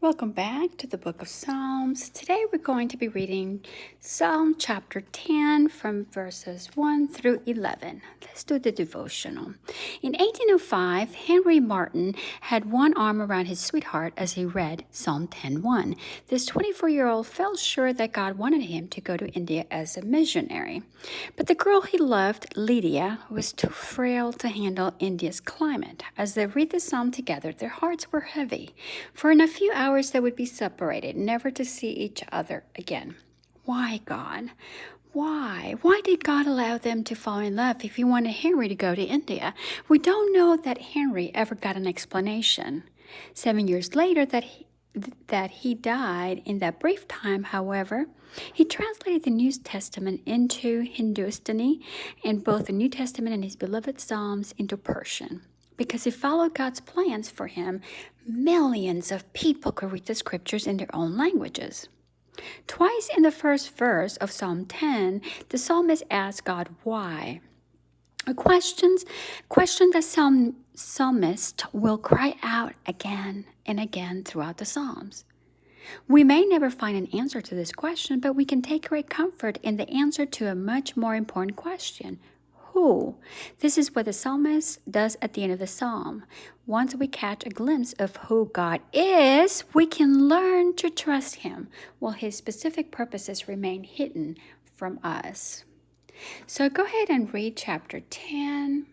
Welcome back to the book of Psalms. Today we're going to be reading Psalm chapter 10 from verses 1 through 11. Let's do the devotional. In 1805, Henry Martin had one arm around his sweetheart as he read Psalm 10:1. This 24-year-old felt sure that God wanted him to go to India as a missionary. But the girl he loved, Lydia, was too frail to handle India's climate. As they read the psalm together, their hearts were heavy. For in a few hours they would be separated, never to see each other again. Why, God? Why? Why did God allow them to fall in love if he wanted Henry to go to India? We don't know that Henry ever got an explanation. 7 years later that he died. In that brief time, however, he translated the New Testament into Hindustani and both the New Testament and his beloved Psalms into Persian. Because he followed God's plans for him, millions of people could read the scriptures in their own languages. Twice in the first verse of Psalm 10, the psalmist asks God why. A question that psalmist will cry out again and again throughout the Psalms. We may never find an answer to this question, but we can take great comfort in the answer to a much more important question. Who? This is what the psalmist does at the end of the psalm. Once we catch a glimpse of who God is, we can learn to trust him, while his specific purposes remain hidden from us. So go ahead and read chapter 10,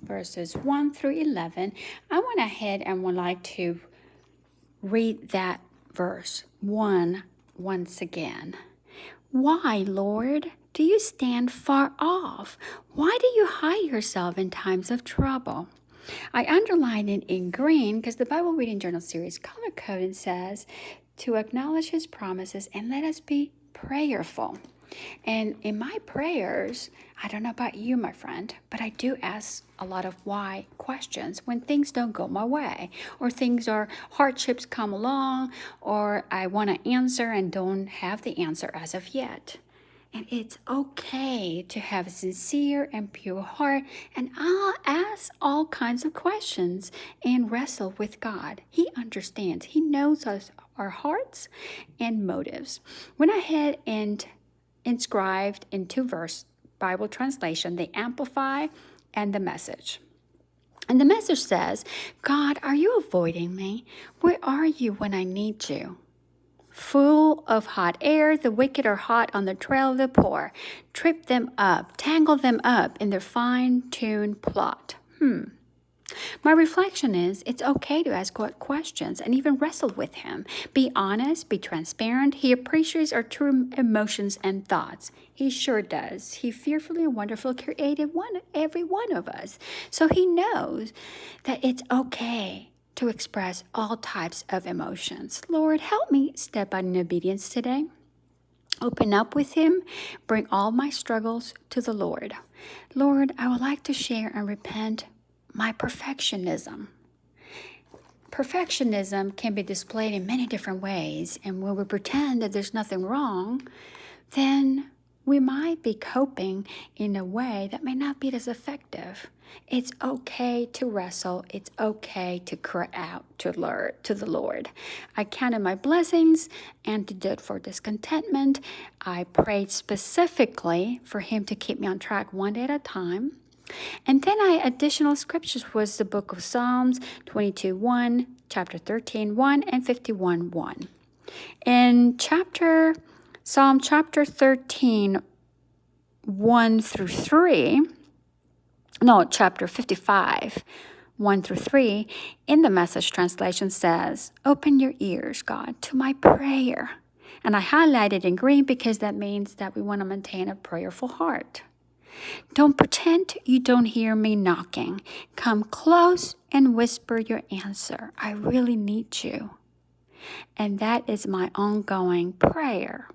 verses 1 through 11. I went ahead and would like to read that verse 1 once again. Why, Lord, do you stand far off? Why do you hide yourself in times of trouble? I underlined it in green because the Bible Reading Journal series color coded says to acknowledge his promises and let us be prayerful. And in my prayers, I don't know about you, my friend, but I do ask a lot of why questions when things don't go my way, or hardships come along, or I want to answer and don't have the answer as of yet. And it's okay to have a sincere and pure heart, and I'll ask all kinds of questions and wrestle with God. He understands. He knows us, our hearts and motives. Went ahead and inscribed in 2-verse Bible translation, the Amplify and the Message. And the message says, God, are you avoiding me? Where are you when I need you? Full of hot air, the wicked are hot on the trail of the poor. Trip them up, tangle them up in their fine-tuned plot. My reflection is it's okay to ask God questions and even wrestle with him. Be honest, be transparent. He appreciates our true emotions and thoughts. He sure does. He fearfully and wonderfully created every one of us. So he knows that it's okay to express all types of emotions. Lord, help me step out in obedience today. Open up with him. Bring all my struggles to the Lord. Lord, I would like to share and repent my perfectionism. Perfectionism can be displayed in many different ways, and when we pretend that there's nothing wrong, then we might be coping in a way that may not be as effective. It's okay to wrestle. It's okay to cry out to the Lord. I counted my blessings antidote for discontentment. I prayed specifically for him to keep me on track one day at a time. And then additional scriptures was the book of Psalms 22:1, chapter 13:1, and 51:1. In Psalm chapter 13, 1 through 3, chapter 55, 1 through 3, in the Message translation says, open your ears, God, to my prayer. And I highlighted in green because that means that we want to maintain a prayerful heart. Don't pretend you don't hear me knocking. Come close and whisper your answer. I really need you. And that is my ongoing prayer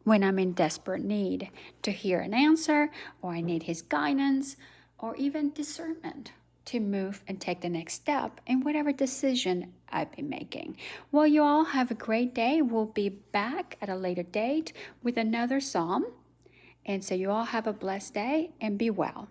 when I'm in desperate need to hear an answer, or I need his guidance, or even discernment to move and take the next step in whatever decision I've been making. Well, you all have a great day. We'll be back at a later date with another psalm. And so you all have a blessed day and be well.